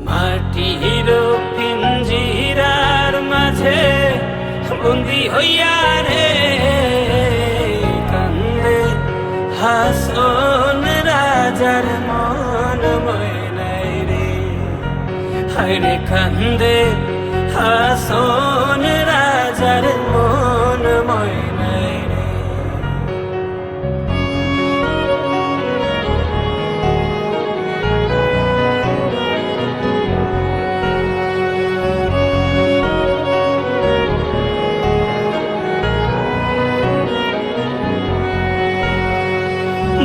মাটির পিঞ্জিরার মাঝে বন্দি হইয়া রে কান্দে হাসন রাজার মন ময়নাই রে, হায়রে কান্দে হাসন রাজার মন ময়নাই রে।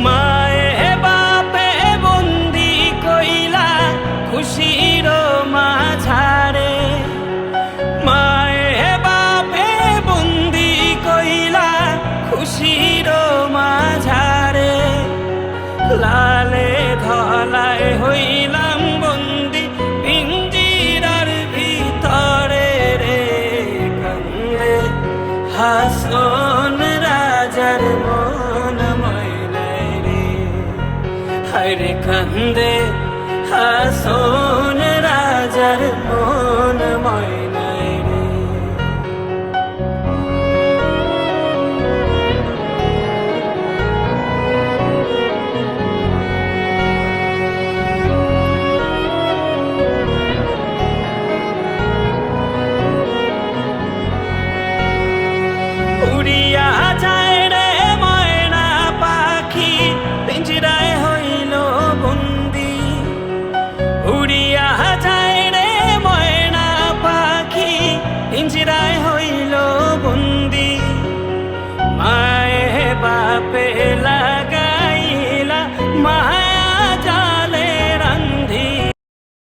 মায়ে বাপে বন্দি কইলা খুশির মাঝারে, মায়ে বাপে বন্দি কইলা খুশির মাঝারে, লালে ধলায় হইলাম বন্দি পিঞ্জিরার ভিতরে রে, কান্দে হাসন রাজার মন ময়নাই রে, হায়রে কান্দে হাসন রাজার মন ময়নাই।